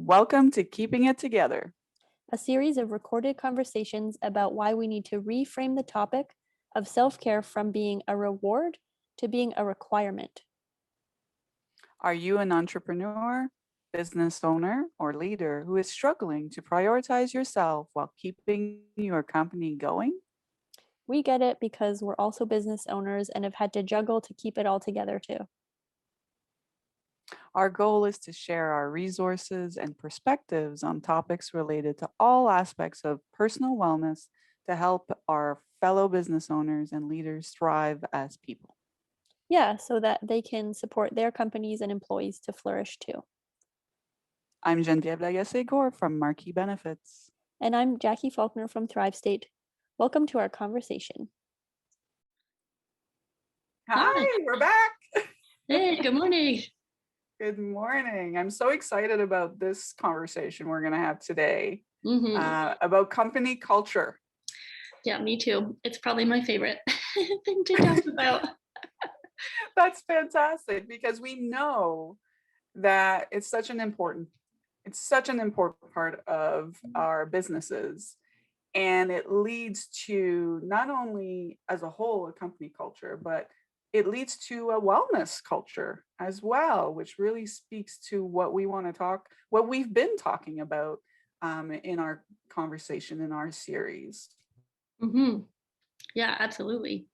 Welcome to Keeping It Together, a series of recorded conversations about why we need to reframe the topic of self-care from being a reward to being a requirement. Are you an entrepreneur, business owner, or leader who is struggling to prioritize yourself while keeping your company going? We get it because we're also business owners and have had to juggle to keep it all together too. Our goal is to share our resources and perspectives on topics related to all aspects of personal wellness to help our fellow business owners and leaders thrive as people. Yeah, so that they can support their companies and employees to flourish too. I'm Geneviève Lagacé-Gore from Marquis Benefits. And I'm Jackie Faulkner from Thrive State. Welcome to our conversation. Hi, we're back. Hey, good morning. Good morning. I'm so excited about this conversation we're going to have today about company culture. Yeah, me too. It's probably my favorite thing to talk about. That's fantastic because we know that it's such an important part of our businesses, and it leads to not only as a whole a company culture, but it leads to a wellness culture as well, which really speaks to what we've been talking about in our conversation in our series. Yeah, absolutely.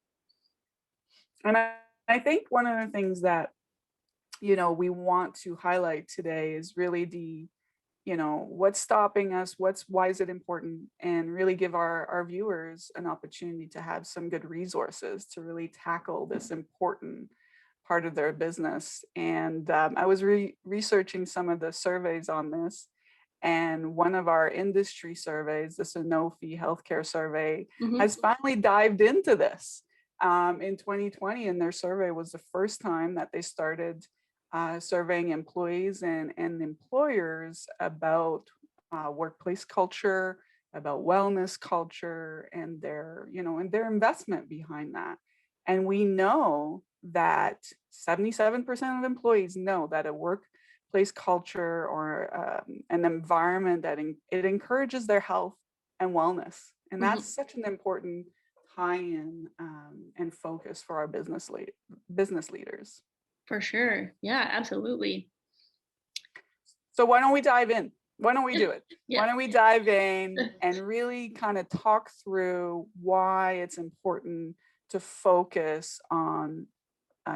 And I think one of the things that, we want to highlight today is really what's stopping us, why is it important, and really give our viewers an opportunity to have some good resources to really tackle this important part of their business. And I was researching some of the surveys on this, and one of our industry surveys, the Sanofi healthcare survey, has finally dived into this in 2020, and their survey was the first time that they started surveying employees and employers about workplace culture, about wellness culture, and their investment behind that. And we know that 77% of employees know that a workplace culture or an environment that it encourages their health and wellness. And that's such an important tie-in and focus for our business leaders. For sure. Yeah, absolutely. So why don't we dive in? Why don't we do it? Yeah. Why don't we dive in and really kind of talk through why it's important to focus on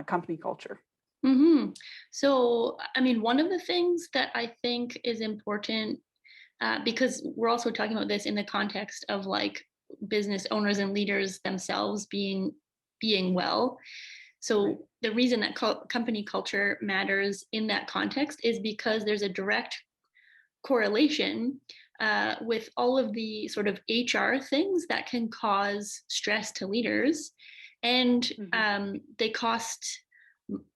company culture? So, one of the things that I think is important, because we're also talking about this in the context of like business owners and leaders themselves being well. So the reason that company culture matters in that context is because there's a direct correlation with all of the sort of HR things that can cause stress to leaders, and they cost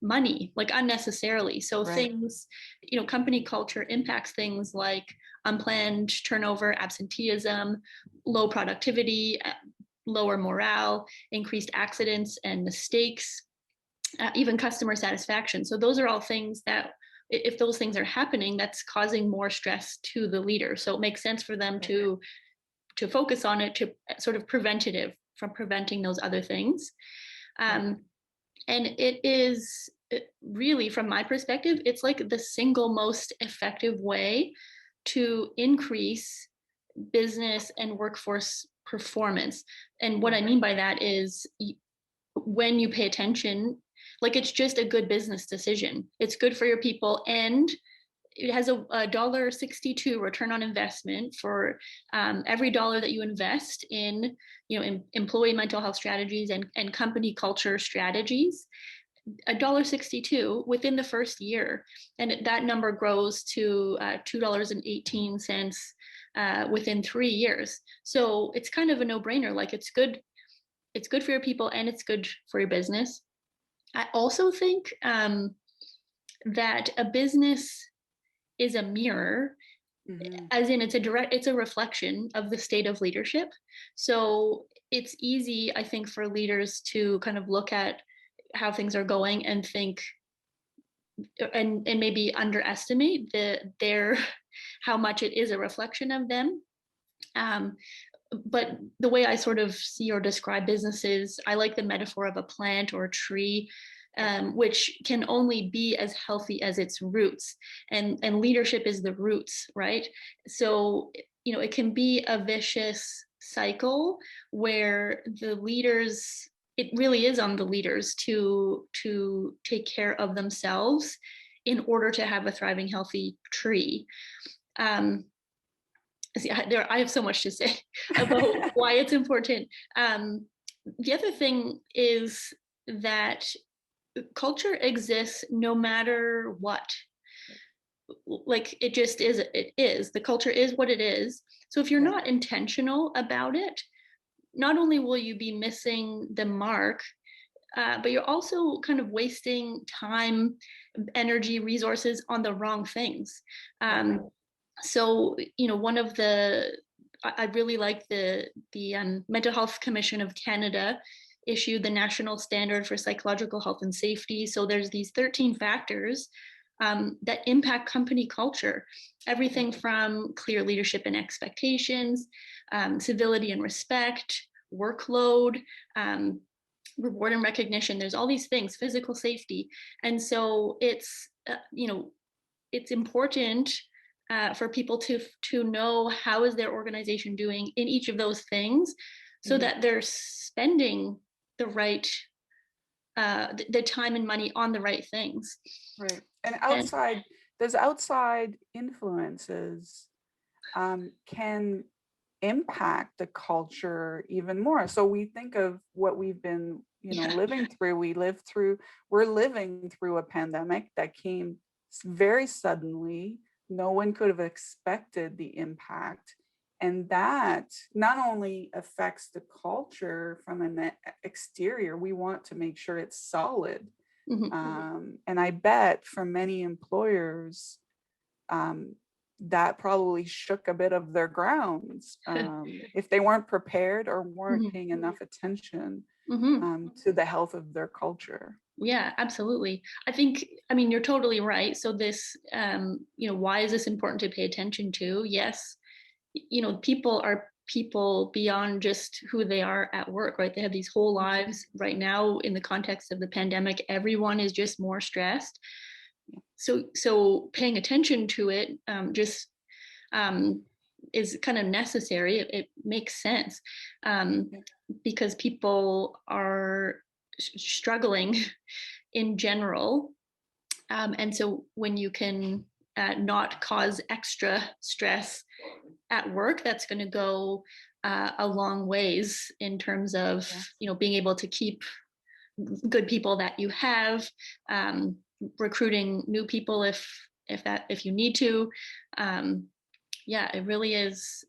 money, like unnecessarily. So things, company culture impacts things like unplanned turnover, absenteeism, low productivity, lower morale, increased accidents and mistakes, even customer satisfaction. So those are all things that, if those things are happening, that's causing more stress to the leader. So it makes sense for them to focus on it, to sort of preventative from preventing those other things. And it is really, from my perspective, it's like the single most effective way to increase business and workforce performance. And what I mean by that is when you pay attention, like it's just a good business decision. It's good for your people, and it has a $1.62 return on investment for every dollar that you invest in, employee mental health strategies and company culture strategies. $1.62 within the first year, and that number grows to $2.18 within 3 years. So it's kind of a no-brainer. Like it's good for your people and it's good for your business. I also think that a business is a mirror, as in it's a reflection of the state of leadership. So it's easy, I think, for leaders to kind of look at how things are going and think and maybe underestimate their how much it is a reflection of them. But the way I sort of see or describe businesses, I like the metaphor of a plant or a tree, which can only be as healthy as its roots. And leadership is the roots, right? So, it can be a vicious cycle where the leaders, it really is on the leaders to take care of themselves in order to have a thriving, healthy tree. I have so much to say about why it's important. The other thing is that culture exists no matter what. Like, it just is, it is. The culture is what it is. So if you're not intentional about it, not only will you be missing the mark, but you're also kind of wasting time, energy, resources on the wrong things. So, one of I really like the Mental Health Commission of Canada issued the National Standard for Psychological Health and Safety. So there's these 13 factors that impact company culture, everything from clear leadership and expectations, civility and respect, workload, reward and recognition. There's all these things, physical safety. And so it's, it's important for people to know how is their organization doing in each of those things, so that they're spending the right, the time and money on the right things. Right. And those outside influences can impact the culture even more. So we think of what we've been, living through. We're living through a pandemic that came very suddenly. No one could have expected the impact. And that not only affects the culture from an exterior, we want to make sure it's solid. And I bet for many employers, that probably shook a bit of their grounds if they weren't prepared or weren't paying enough attention to the health of their culture. Yeah, absolutely. You're totally right. So this, why is this important to pay attention to? Yes, people are people beyond just who they are at work, right? They have these whole lives. Right now, in the context of the pandemic, everyone is just more stressed. So paying attention to it is kind of necessary. It makes sense because people are struggling in general. And so when you can not cause extra stress at work, that's going to go a long ways in terms of, being able to keep good people that you have, recruiting new people if you need to. It really is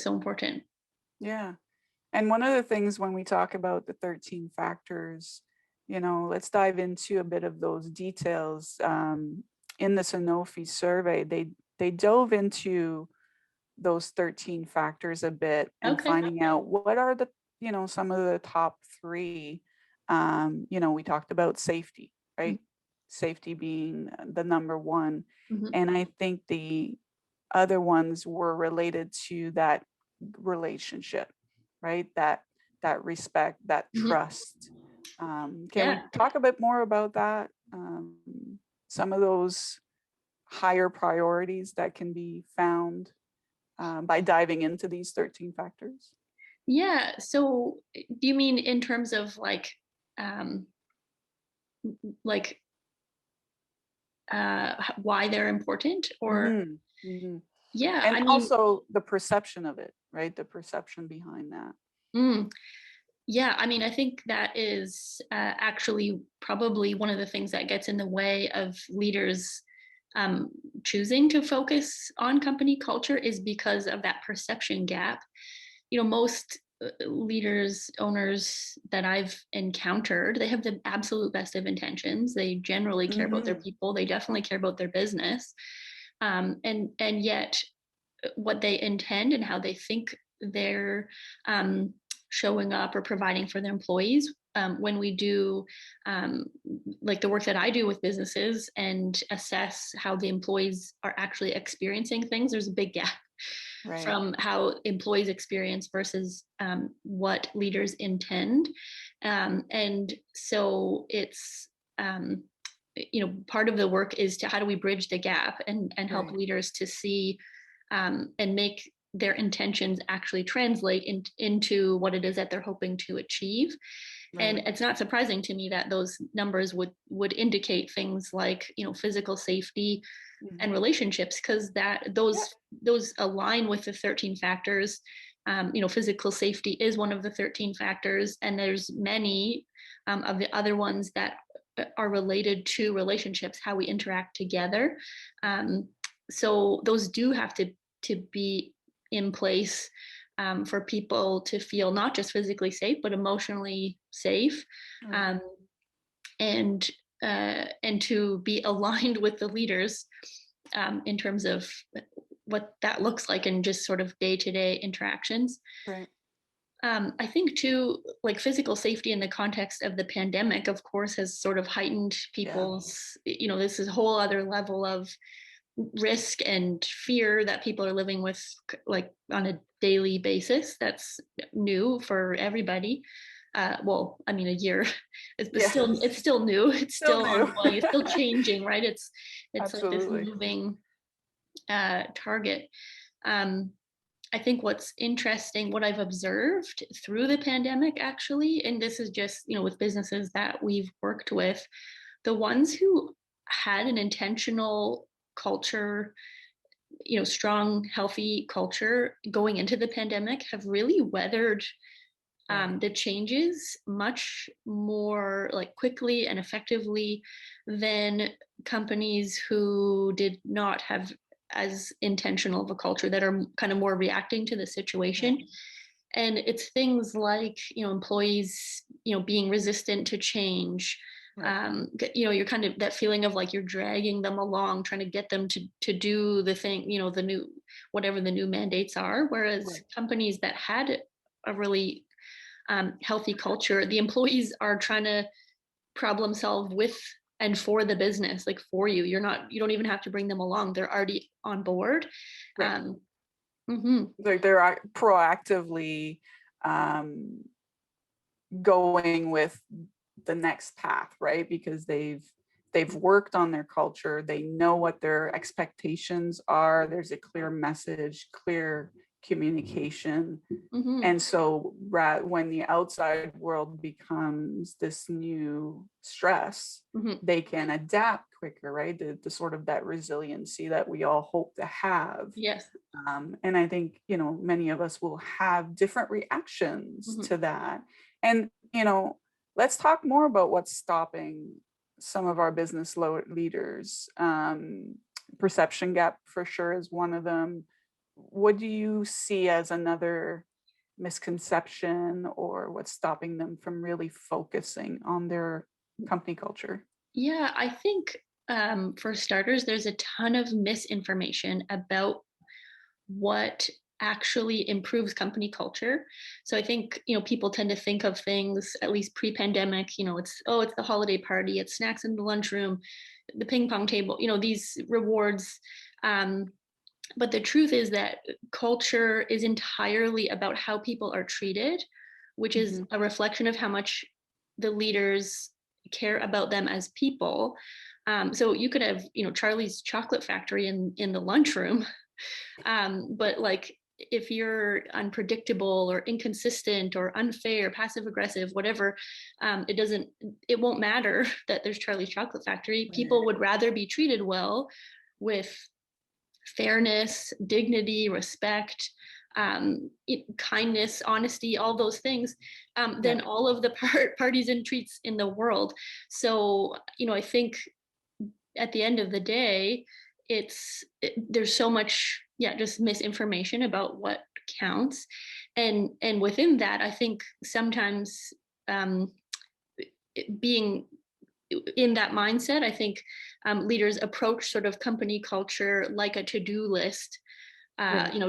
so important. Yeah. And one of the things when we talk about the 13 factors, let's dive into a bit of those details. In the Sanofi survey, they dove into those 13 factors a bit and finding out what are the, some of the top three. We talked about safety, right? Safety being the number one. And I think the other ones were related to that relationship, right? That respect, that trust. Can we talk a bit more about that? Some of those higher priorities that can be found by diving into these 13 factors? Yeah. So do you mean in terms of why they're important, or? Yeah. And also the perception of it, right? The perception behind that. Yeah, I think that is actually probably one of the things that gets in the way of leaders choosing to focus on company culture, is because of that perception gap. Most leaders, owners that I've encountered, they have the absolute best of intentions. They generally care about their people. They definitely care about their business. And yet what they intend and how they think they're showing up or providing for their employees when we do like the work that I do with businesses and assess how the employees are actually experiencing things, there's a big gap from how employees experience versus what leaders intend. And so it's, part of the work is to how do we bridge the gap and help leaders to see and make their intentions actually translate into what it is that they're hoping to achieve. And it's not surprising to me that those numbers would indicate things like, physical safety and relationships, because those align with the 13 factors. Physical safety is one of the 13 factors, and there's many of the other ones that are related to relationships, how we interact together. So those do have to be in place for people to feel not just physically safe, but emotionally safe, and to be aligned with the leaders in terms of what that looks like in just sort of day-to-day interactions. I think too, like physical safety in the context of the pandemic, of course, has sort of heightened people's, this is a whole other level of risk and fear that people are living with, like on a daily basis. That's new for everybody. Well, I mean, a year, it's still new. It's still ongoing. It's still changing, right? It's like this moving target. I think what's interesting, what I've observed through the pandemic, actually, and this is just, with businesses that we've worked with, the ones who had an intentional culture, strong, healthy culture going into the pandemic have really weathered the changes much more like quickly and effectively than companies who did not have as intentional of a culture, that are kind of more reacting to the situation. And it's things like, employees, being resistant to change. You're kind of that feeling of like you're dragging them along, trying to get them to do the thing, the new, whatever the new mandates are. Whereas companies that had a really healthy culture, the employees are trying to problem solve with and for the business, like for you. You don't even have to bring them along. They're already on board. Like they're proactively going with the next path, right? Because they've worked on their culture. They know what their expectations are. There's a clear message, clear communication. And so when the outside world becomes this new stress, they can adapt quicker, right? The sort of that resiliency that we all hope to have. And I think, many of us will have different reactions to that. And, let's talk more about what's stopping some of our business leaders. Perception gap for sure is one of them. What do you see as another misconception, or what's stopping them from really focusing on their company culture? Yeah, I think for starters, there's a ton of misinformation about what actually improves company culture. So I think, people tend to think of things, at least pre-pandemic, it's the holiday party, it's snacks in the lunchroom, the ping pong table, these rewards. But the truth is that culture is entirely about how people are treated, which is a reflection of how much the leaders care about them as people. So you could have, Charlie's chocolate factory in the lunchroom, but like if you're unpredictable or inconsistent or unfair, passive aggressive, whatever, it won't matter that there's Charlie's chocolate factory. People would rather be treated well with fairness, dignity, respect, kindness, honesty, all those things, than all of the parties and treats in the world. So, I think at the end of the day, there's so much, just misinformation about what counts. And within that, I think sometimes being in that mindset, I think leaders approach sort of company culture like a to-do list,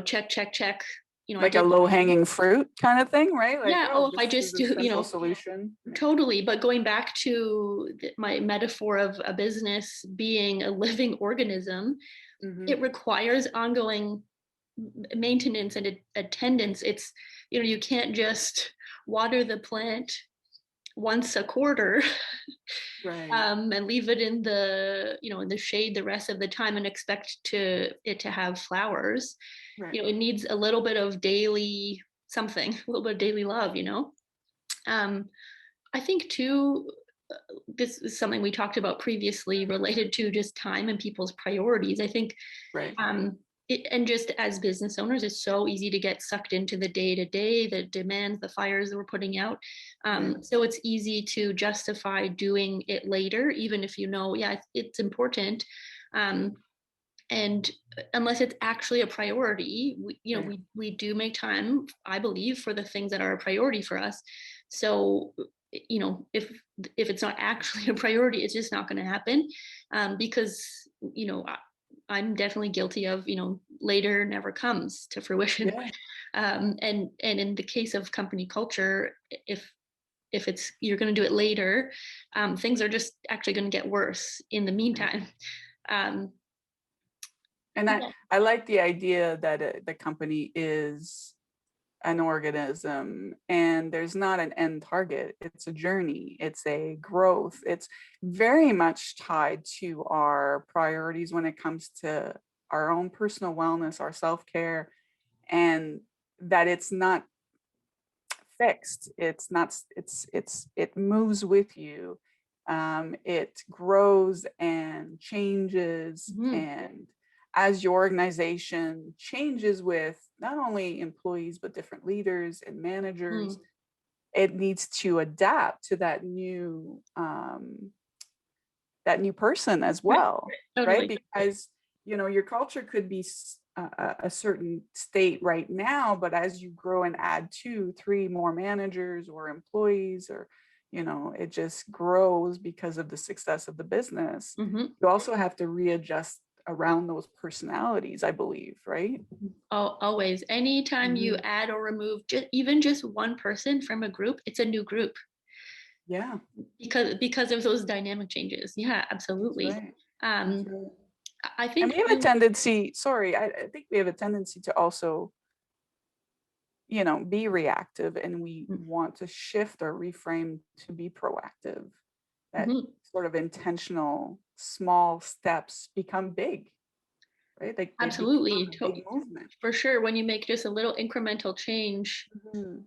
check, check, check, I Like a did. low hanging fruit kind of thing, right? Like, Yeah. oh, Oh, if I this is just a do, simple solution. totally. But going back to my metaphor of a business being a living organism, Mm-hmm. it requires ongoing maintenance and attendance. It's, you can't just water the plant once a quarter Right. and leave it in the in the shade the rest of the time and expect it to have flowers. Right. It needs a little bit of daily something, a little bit of daily love. I think too, this is something we talked about previously related to just time and people's priorities. I think Right. and just as business owners, it's so easy to get sucked into the day to day, the demands, the fires that we're putting out. Right. So it's easy to justify doing it later, even if yeah, it's important. And unless it's actually a priority, Right. we do make time, I believe, for the things that are a priority for us. So if it's not actually a priority, it's just not going to happen, because I'm definitely guilty of later never comes to fruition. Yeah. And in the case of company culture, if it's you're going to do it later, things are just actually going to get worse in the meantime. And Yeah. I like the idea that the company is an organism and there's not an end target. It's a journey, it's a growth. It's very much tied to our priorities when it comes to our own personal wellness, our self-care, and that it's not fixed. It's not, it moves with you. It grows and changes, Mhm. and as your organization changes with not only employees but different leaders and managers, Mm. it needs to adapt to that new person as Right. well, right? Totally. Because your culture could be a certain state right now, but as you grow and add 2, 3 more managers or employees, or it just grows because of the success of the business. Mm-hmm. You also have to readjust around those personalities, I believe, right? Always. Anytime you Mhm. add or remove even just one person from a group, it's a new group Yeah, because of those dynamic changes. Yeah, that's absolutely. right. That's Um, right. I And think we have a too. tendency, sorry, I think we have a tendency to also be reactive, and we want to shift or reframe to be proactive. That Mhm. sort of intentional small steps become big, right? Like they become Absolutely, a big movement. for sure. When you make just a little incremental change, Mhm.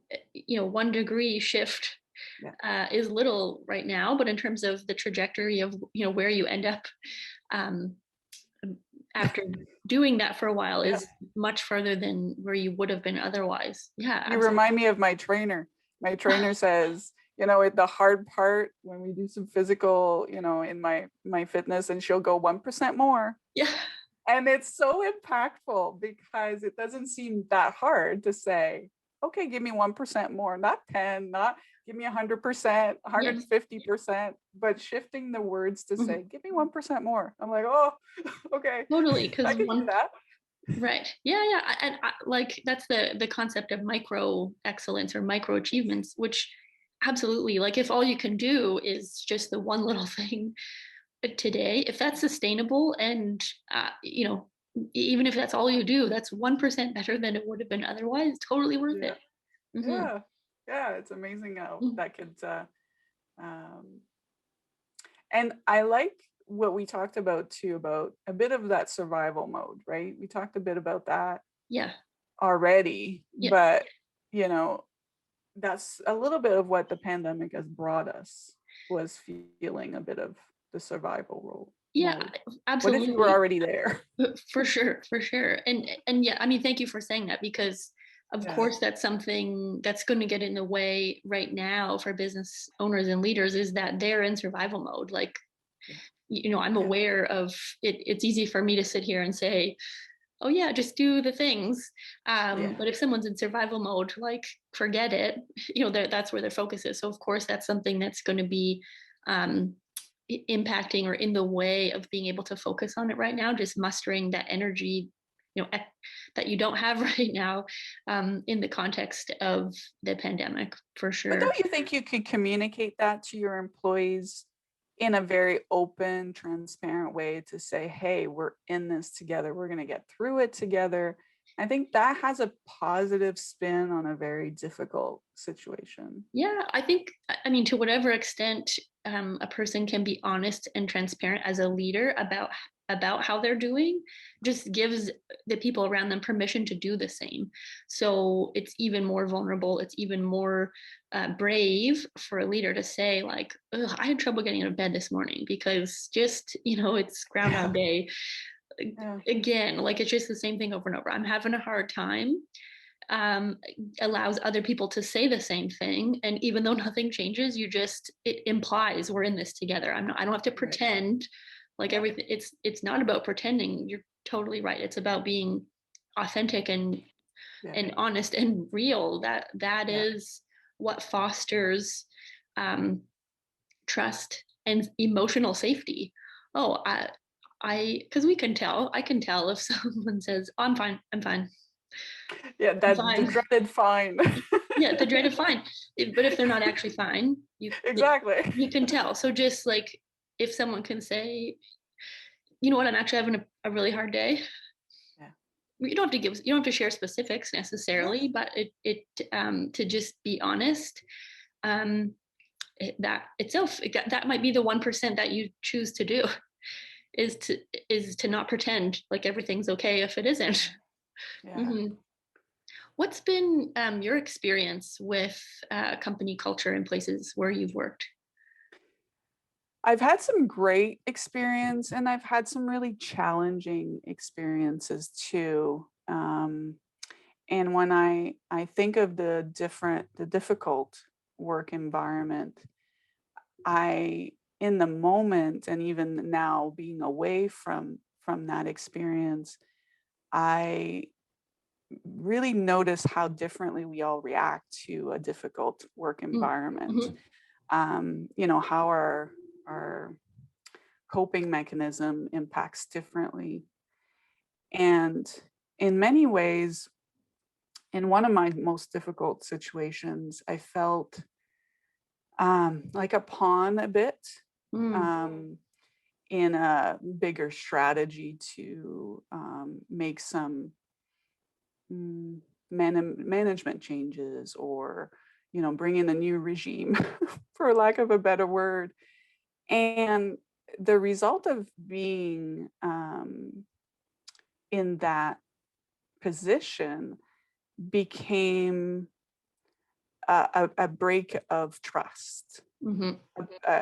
1 degree shift Yeah. is little right now, but in terms of the trajectory of where you end up, um, after doing that for a while Yeah. is much further than where you would have been otherwise. Yeah, You absolutely. remind me of my trainer. My trainer says, the hard part when we do some physical, in my fitness, and she'll go 1% more. Yeah. And it's so impactful because it doesn't seem that hard to say, okay, give me 1% more, not 10, not give me 100%, Yes. 150%, but shifting the words to Mhm. say, give me 1% more. I'm like, oh, okay, Totally, I because can do that. right. Yeah. And like that's the concept of micro excellence or micro achievements, which absolutely, like if all you can do is just the one little thing today, if that's sustainable and even if that's all you do, that's 1% better than it would have been otherwise. Totally worth Yeah, it. Hmm. yeah, yeah. It's amazing how that could, um, and I like what we talked about too, about a bit of that survival mode, right? We talked a bit about that Yeah. already, Yeah. but you know, that's a little bit of what the pandemic has brought us, was feeling a bit of the survival role Yeah, mode. What if you were absolutely. already there? For sure, for sure. And yeah, I mean, thank you for saying that, because of Yeah, course that's something that's going to get in the way right now for business owners and leaders, is that they're in survival mode. Like, yeah, I'm yeah, aware of it. It's easy for me to sit here and say, oh yeah, just do the things. yeah, But if someone's in survival mode, like forget it. That's where their focus is. So of course that's something that's going to be um, impacting or in the way of being able to focus on it right now. Just mustering that energy, that you don't have right now, in the context of the pandemic, for But sure. don't you think you could communicate that to your employees in a very open, transparent way to say, hey, we're in this together. We're going to get through it together. I think that has a positive spin on a very difficult situation. Yeah, I think, I mean, to whatever extent a person can be honest and transparent as a leader about how they're doing, just gives the people around them permission to do the same. So it's even more vulnerable. It's even more brave for a leader to say, like, I had trouble getting out of bed this morning because just, it's Groundhog Day. Yeah. Again, like it's just the same thing over and over. I'm having a hard time. Allows other people to say the same thing, and even though nothing changes, it implies we're in this together. I don't have to pretend like everything. It's not about pretending. You're totally right. It's about being authentic and honest and real. That is what fosters trust and emotional safety. Oh, because I can tell if someone says, oh, I'm fine. Yeah, the dreaded fine. Yeah, the dreaded fine. But if they're not actually fine, exactly. You can tell. So just like if someone can say, you know what, I'm actually having a really hard day. Yeah. You don't have to share specifics necessarily, but it to just be honest, that itself, that might be the 1% that you choose to do, is to not pretend like everything's okay if it isn't. Yeah. Mm-hmm. What's been your experience with company culture in places where you've worked? I've had some great experience, and I've had some really challenging experiences too. And when I think of the difficult work environment, in the moment, and even now being away from that experience, I really notice how differently we all react to a difficult work environment. Mm-hmm. How our coping mechanism impacts differently. And in many ways, in one of my most difficult situations, I felt like a pawn a bit in a bigger strategy to make some management changes, or bring in a new regime for lack of a better word. And the result of being in that position became a break of trust. Mm-hmm.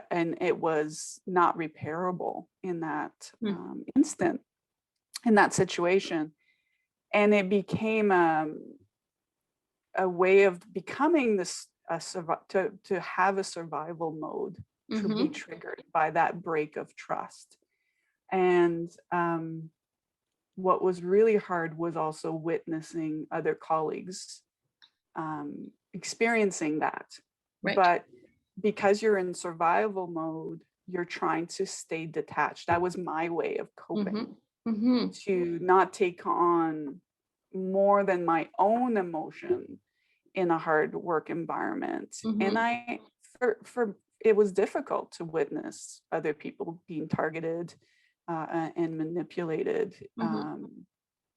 And it was not repairable in that instant, in that situation. And it became a way of becoming this to have a survival mode, to be triggered by that break of trust. And what was really hard was also witnessing other colleagues experiencing that. Right. But because you're in survival mode, you're trying to stay detached. That was my way of coping, to not take on more than my own emotion in a hard work environment. And it was difficult to witness other people being targeted and manipulated.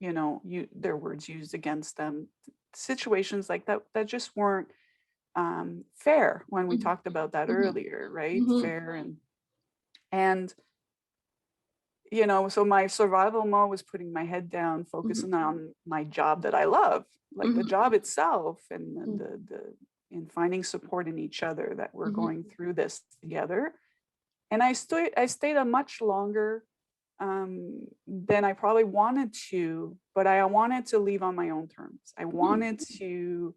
Their words used against them. Situations like that just weren't fair, when we talked about that earlier, right? Fair and so my survival mode was putting my head down, focusing on my job that I love, like the job itself, and in finding support in each other, that we're going through this together. And I stayed a much longer than I probably wanted to, but I wanted to leave on my own terms. I wanted to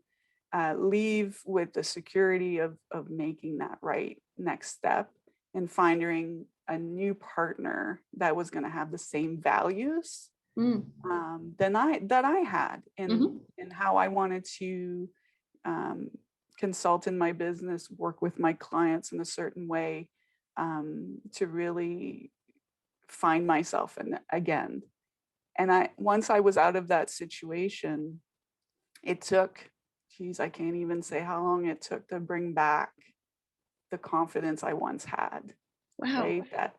leave with the security of making that right next step and finding a new partner that was going to have the same values that I had in how I wanted to consult in my business, work with my clients in a certain way, to really find myself again. And once I was out of that situation, it took, geez, I can't even say how long it took to bring back the confidence I once had, Wow. right? That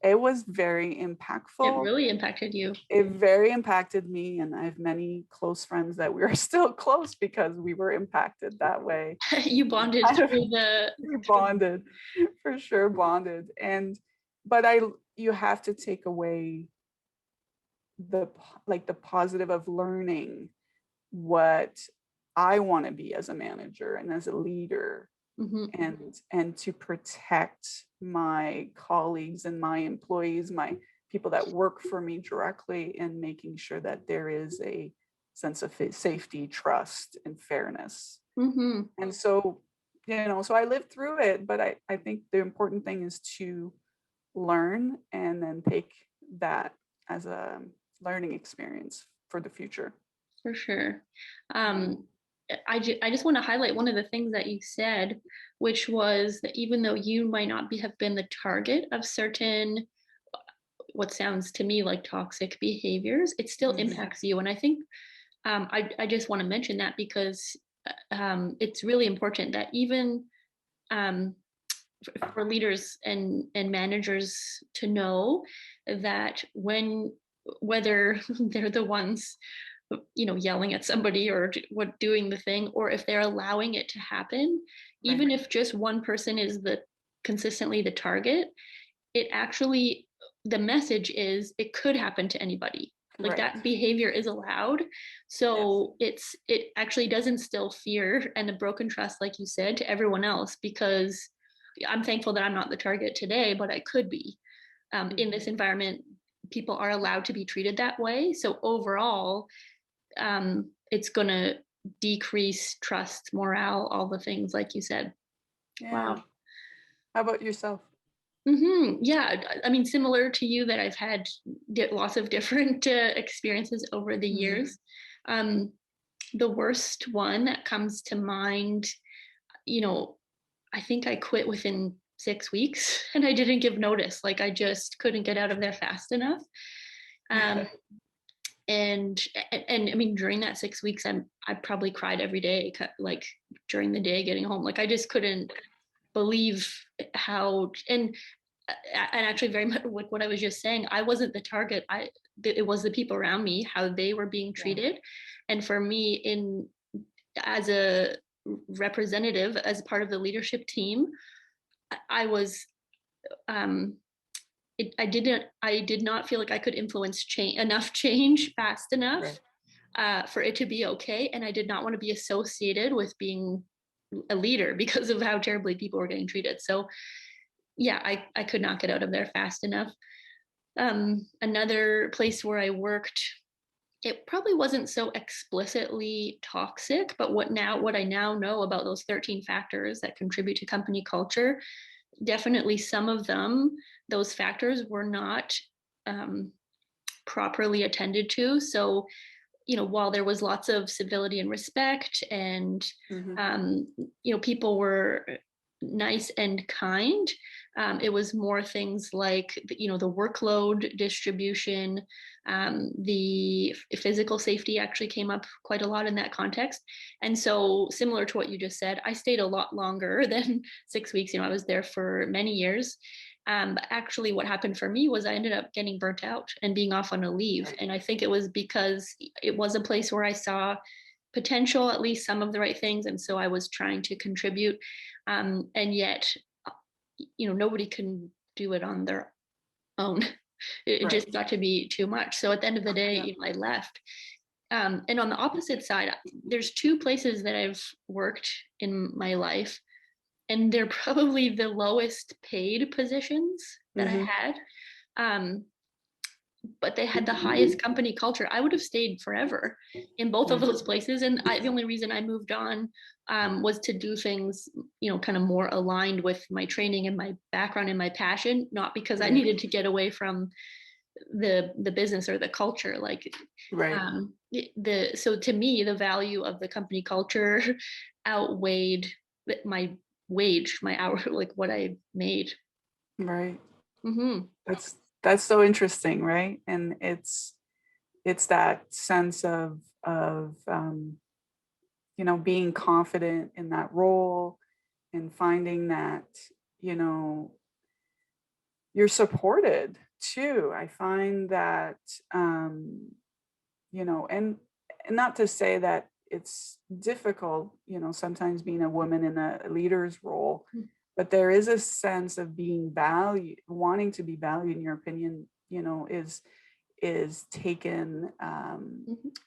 it was very It impactful. really impacted you. It very impacted me, and I have many close friends that we are still close because we were impacted that way. You bonded through the. We bonded, for sure, bonded. But you have to take away the positive of learning what I want to be as a manager and as a leader, and to protect my colleagues and my employees, my people that work for me directly, and making sure that there is a sense of safety, trust, and fairness. And so, so I lived through it, but I think the important thing is to learn and then take that as a learning experience for the future. For sure. I just want to highlight one of the things that you said, which was that even though you might not have been the target of certain, what sounds to me like toxic behaviors, it still impacts you. And I think I just want to mention that because it's really important that even for leaders and managers to know that whether they're the ones yelling at somebody or doing the thing, or if they're allowing it to happen, even if just one person is consistently the target, it actually, the message is it could happen to anybody. Like that behavior is allowed. So it actually does instill fear and a broken trust, like you said, to everyone else, because I'm thankful that I'm not the target today, but I could be. In this environment, people are allowed to be treated that way. So overall, it's going to decrease trust, morale, all the things like you said. Yeah. Wow. How about yourself? Yeah, I mean, similar to you, that I've had lots of different experiences over the years. The worst one that comes to mind, I think I quit within 6 weeks and I didn't give notice. Like I just couldn't get out of there fast enough. And I mean, during that 6 weeks, I probably cried every day, like during the day getting home. Like I just couldn't believe how, and actually very much like what I was just saying, I wasn't the target. It was the people around me, how they were being treated. And for me, as a representative, as part of the leadership team, I was, I did not feel like I could influence enough change fast enough for it to be okay. And I did not want to be associated with being a leader because of how terribly people were getting treated. So yeah, I could not get out of there fast enough. Another place where I worked, it probably wasn't so explicitly toxic, but what I now know about those 13 factors that contribute to company culture, definitely some of them, those factors were not properly attended to. So, while there was lots of civility and respect and, people were nice and kind, it was more things like, the workload distribution, the physical safety actually came up quite a lot in that context. And so similar to what you just said, I stayed a lot longer than 6 weeks. I was there for many years. But actually what happened for me was I ended up getting burnt out and being off on a leave. And I think it was because it was a place where I saw potential, at least some of the right things. And so I was trying to contribute. And yet, nobody can do it on their own. It just got to be too much. So at the end of the day, I left. And on the opposite side, there's 2 places that I've worked in my life, and they're probably the lowest paid positions that I had. But they had the highest company culture. I would have stayed forever in both of those places. And the only reason I moved on was to do things, kind of more aligned with my training and my background and my passion, not because I needed to get away from the business or the culture. Like, so to me, the value of the company culture outweighed my wage, my hour, like what I made. Right. That's so interesting, right? And it's it's that sense of being confident in that role and finding that, you know, you're supported too. I find that, and not to say that it's difficult, sometimes being a woman in a leader's role, but there is a sense of being valued, wanting to be valued, in your opinion, is taken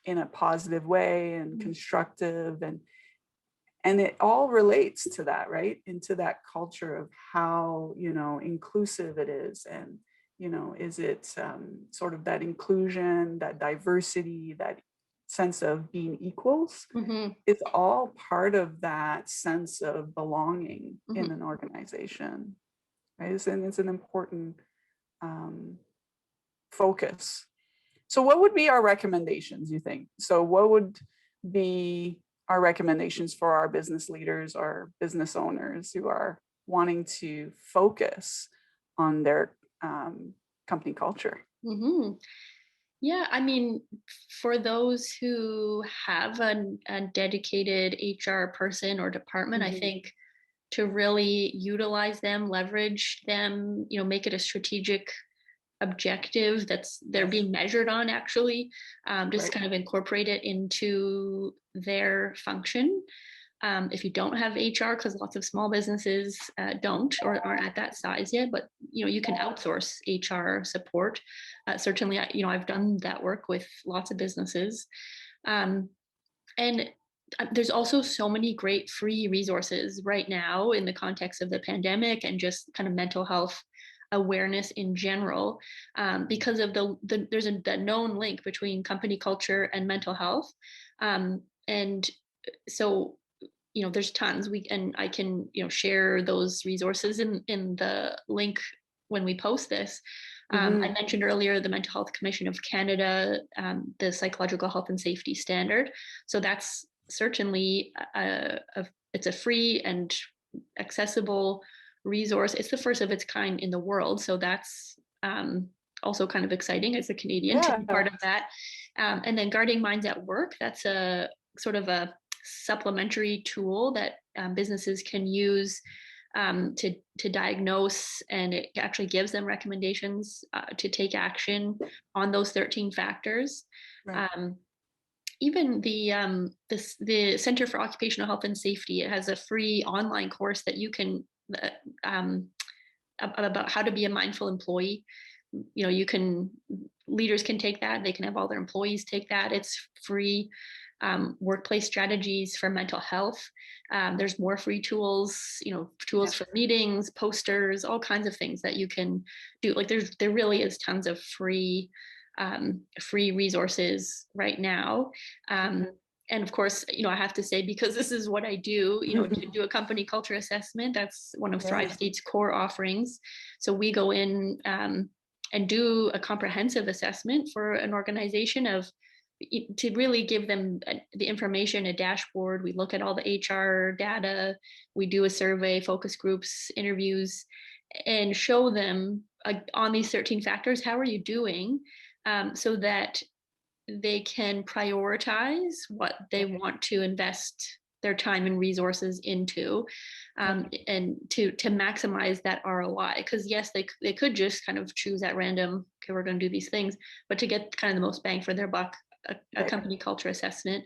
in a positive way and constructive, and it all relates to that, right? Into that culture of how, inclusive it is. And, is it sort of that inclusion, that diversity, that sense of being equals? It's all part of that sense of belonging in an organization, right? And it's an important focus. So what would be our recommendations, you think? So what would be our recommendations for our business leaders, our business owners who are wanting to focus on their company culture? Yeah, I mean, for those who have a dedicated HR person or department, I think to really utilize them, leverage them, make it a strategic objective they're being measured on, actually, just kind of incorporate it into their function. If you don't have HR, because lots of small businesses don't or aren't at that size yet, but you can outsource HR support. Certainly, I've done that work with lots of businesses, and there's also so many great free resources right now in the context of the pandemic and just kind of mental health awareness in general, because of there's a known link between company culture and mental health, and so there's tons. I can share those resources in the link when we post this. I mentioned earlier the Mental Health Commission of Canada, the Psychological Health and Safety Standard. So that's certainly it's a free and accessible resource. It's the first of its kind in the world. So that's also kind of exciting as a Canadian to be part of that. And then Guarding Minds at Work, that's a sort of a supplementary tool that businesses can use to diagnose, and it actually gives them recommendations to take action on those 13 factors. Even the Center for Occupational Health and Safety, it has a free online course that you can about how to be a mindful employee. Leaders can take that. They can have all their employees take that. It's free. Workplace strategies for mental health. There's more free tools, tools for meetings, posters, all kinds of things that you can do. Like there really is tons of free resources right now. And of course, I have to say, because this is what I do, to do a company culture assessment, that's one of Thrive State's core offerings. So we go in and do a comprehensive assessment for an organization to really give them the information, a dashboard. We look at all the HR data, we do a survey, focus groups, interviews, and show them on these 13 factors, how are you doing, so that they can prioritize what they want to invest their time and resources into, and to maximize that ROI. Because yes, they could just kind of choose at random, okay, we're going to do these things, but to get kind of the most bang for their buck, a company culture assessment.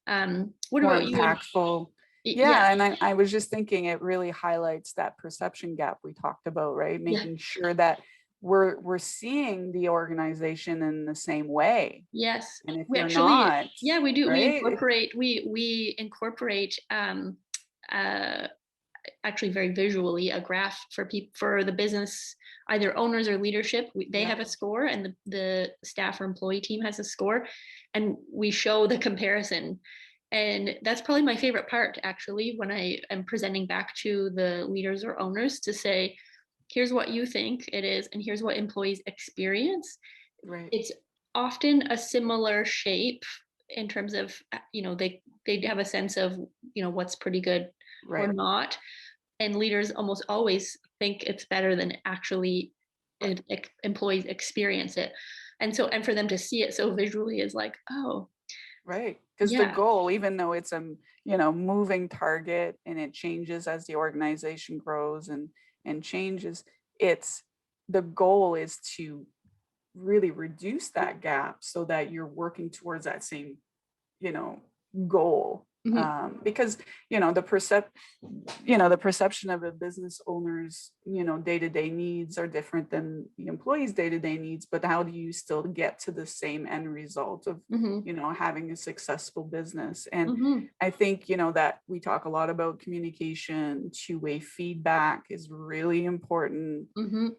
What More about impactful? you? And I was just thinking, it really highlights that perception gap we talked about, right? Making sure that we're seeing the organization in the same way. Yes. And if we you're actually not, we do, right? we incorporate actually very visually a graph for the business, either owners or leadership. They have a score, and the staff or employee team has a score, and we show the comparison. And that's probably my favorite part, actually, when I am presenting back to the leaders or owners, to say, here's what you think it is, and here's what employees experience. It's often a similar shape in terms of, they have a sense of, what's pretty good or not. And leaders almost always think it's better than actually employees experience it. And for them to see it so visually is like, oh, Right. Because the yeah. goal, even though it's a, you know, moving target and it changes as the organization grows and changes, it's the goal is to really reduce that gap so that you're working towards that same, you know, goal. Mhm. Because, the perception of a business owner's, day-to-day needs are different than the employee's day-to-day needs, but how do you still get to the same end result of, Mhm. having a successful business? And Mhm. I think, that we talk a lot about communication, two-way feedback is really important, Mhm.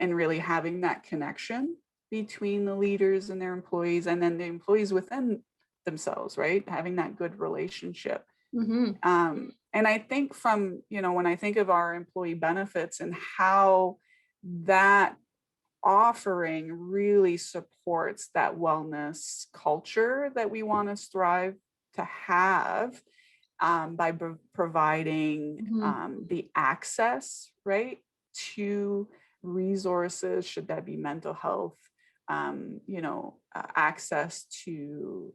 and really having that connection between the leaders and their employees, and then the employees within themselves, right? Having that good relationship. Mhm. And I think from, when I think of our employee benefits and how that offering really supports that wellness culture that we want to strive to have, by providing Mhm. the access, right, to resources, should that be mental health, access to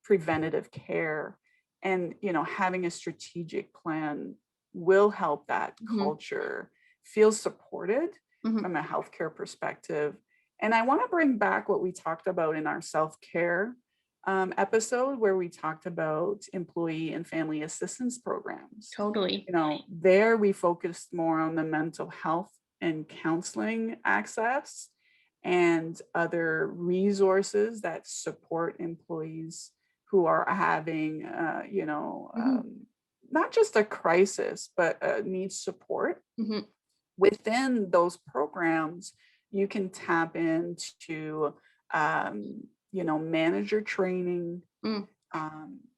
preventative care, and having a strategic plan will help that Mhm. culture feel supported Mhm. from a healthcare perspective. And I want to bring back what we talked about in our self-care episode, where we talked about employee and family assistance programs. Totally. There we focused more on the mental health and counseling access and other resources that support employees who are having, Mhm. not just a crisis, but needs support. Mhm. Within those programs, you can tap into, manager training. Mm.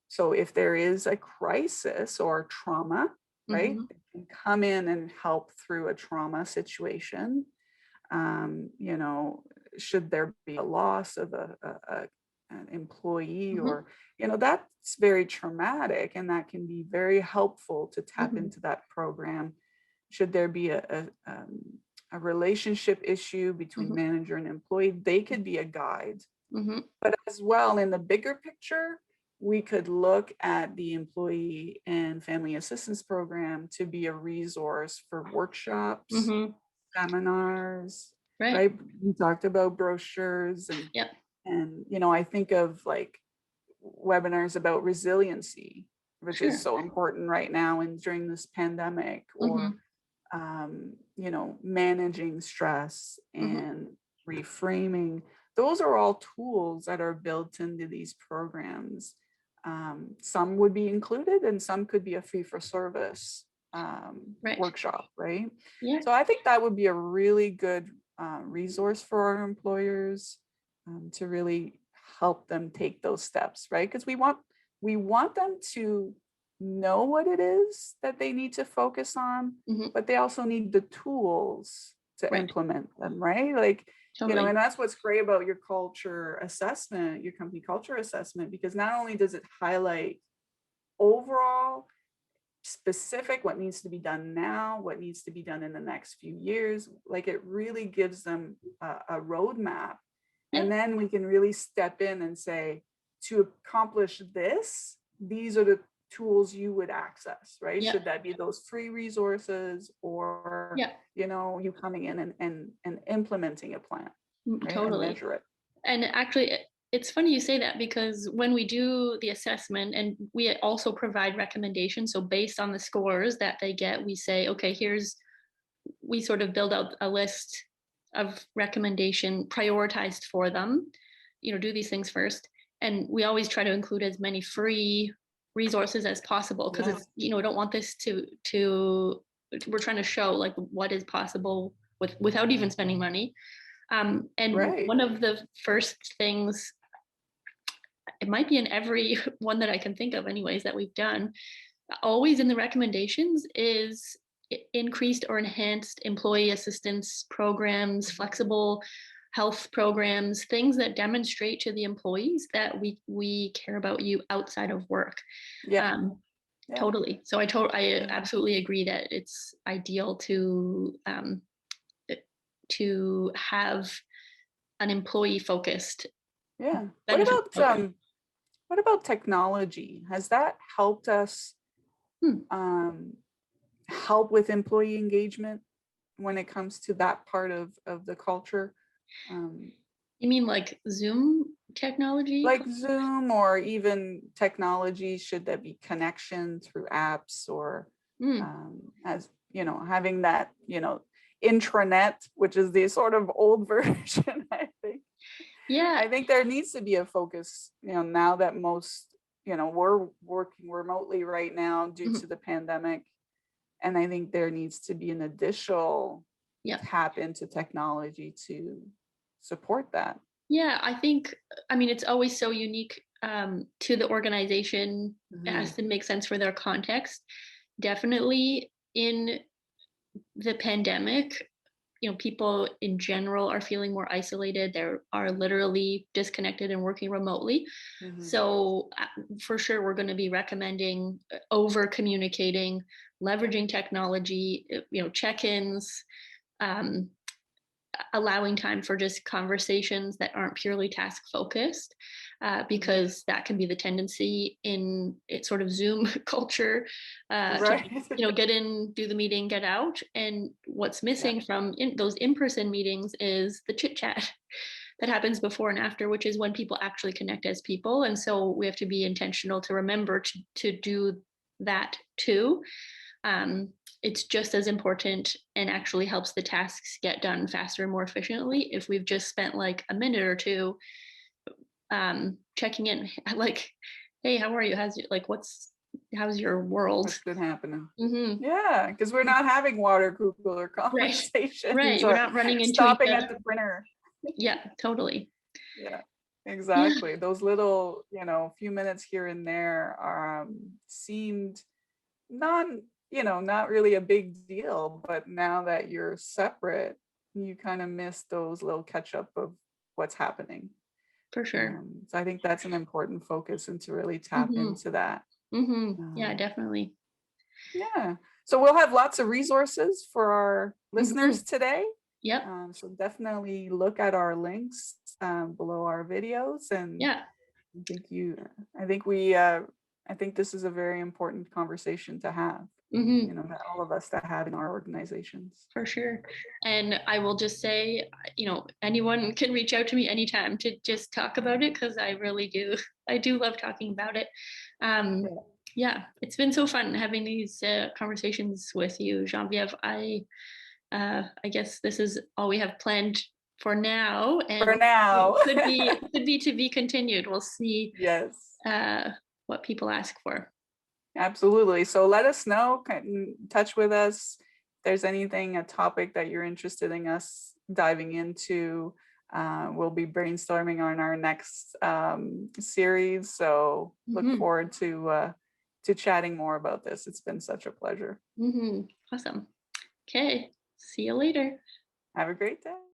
So if there is a crisis or trauma, right, Mhm. they can come in and help through a trauma situation. You know, should there be a loss of an employee, Mhm. or, that's very traumatic, and that can be very helpful to tap Mhm. into that program. Should there be a relationship issue between Mhm. manager and employee, they could be a guide. Mhm. But as well, in the bigger picture, we could look at the employee and family assistance program to be a resource for workshops, Mhm. seminars, Right. right? We talked about brochures, and Yep. I think of like webinars about resiliency, which is Sure. so important right now and during this pandemic, or Mhm. managing stress Mhm. and reframing. Those are all tools that are built into these programs. Some would be included and some could be a fee for service Right. workshop, right? Yeah. So I think that would be a really good resource for our employers, to really help them take those steps, right? Because we want them to know what it is that they need to focus on, Mhm. but they also need the tools to Right. implement them, right? Like, Totally. and that's what's great about your culture assessment, your company culture assessment, because not only does it highlight overall specific what needs to be done now, what needs to be done in the next few years, like it really gives them a roadmap. And Yep. then we can really step in and say, to accomplish this, these are the tools you would access, right? Yep. Should that be those free resources, or, Yep. you coming in and implementing a plan, right? And Totally. measure it. And actually, it's funny you say that, because when we do the assessment and we also provide recommendations, so based on the scores that they get, we say, okay, we sort of build out a list of recommendation prioritized for them, do these things first. And we always try to include as many free resources as possible, because Yeah. it's, we don't want this to we're trying to show like what is possible without even spending money. And Right. one of the first things, it might be in every one that I can think of, anyways, that we've done, always in the recommendations is increased or enhanced employee assistance programs, flexible health programs, things that demonstrate to the employees that we care about you outside of work. Yeah. Um, Yeah. totally. So I absolutely agree that it's ideal to have an employee focused, Yeah. benefit focused. What about technology? Has that helped us Hmm. help with employee engagement when it comes to that part of the culture? Um, You mean like Zoom technology? like Zoom, or even technology, should there be connection through apps, or Hmm. as you know, having that, intranet, which is the sort of old version, Yeah. I think there needs to be a focus, now that most, we're working remotely right now due Mhm. to the pandemic. And I think there needs to be an additional Yeah. tap into technology to support that. Yeah, I mean, it's always so unique to the organization. It has Mhm. to make sense for their context. Definitely in the pandemic, people in general are feeling more isolated. They are literally disconnected and working remotely. Mhm. So, for sure, we're going to be recommending over communicating, leveraging technology, check ins, um, allowing time for just conversations that aren't purely task focused, Mhm. because that can be the tendency in it sort of Zoom culture, to Right. get in, do the meeting, get out. And what's Yeah. missing from those in-person meetings is the chit chat that happens before and after, which is when people actually connect as people. And so we have to be intentional to remember to do that too. um, it's just as important and actually helps the tasks get done faster and more efficiently if we've just spent like a minute or two checking in, like, hey, how are you, how's your world. What's been happening? Hmm. Yeah, because we're not having water cooler Right, conversations right, we're or not running into each stopping other. at the printer. Yeah, totally. Yeah, Yeah. exactly. Those little, few minutes here and there are seemed non, not really a big deal, but now that you're separate, you kind of miss those little catch up of what's happening. For sure. So I think that's an important focus, and to really tap Hmm. into that. Hmm. Yeah, Um, definitely. yeah. So we'll have lots of resources for our Hmm. listeners today. Yep. So definitely look at our links below our videos, and Yeah. I think you, I think we, I think this is a very important conversation to have. Hmm. That all of us that have in our organizations. For sure. And I will just say, anyone can reach out to me anytime to just talk about it, because I really do. I do love talking about it. Um, Yeah. yeah, it's been so fun having these conversations with you, Genevieve. I guess this is all we have planned for now, For and now. could be to be continued. We'll see Yes. what people ask for. Absolutely. So let us know, get in touch with us. If there's anything, a topic that you're interested in us diving into, we'll be brainstorming on our next series. So look Hmm. forward to chatting more about this. It's been such a pleasure. Hmm. Awesome. Okay. See you later. Have a great day.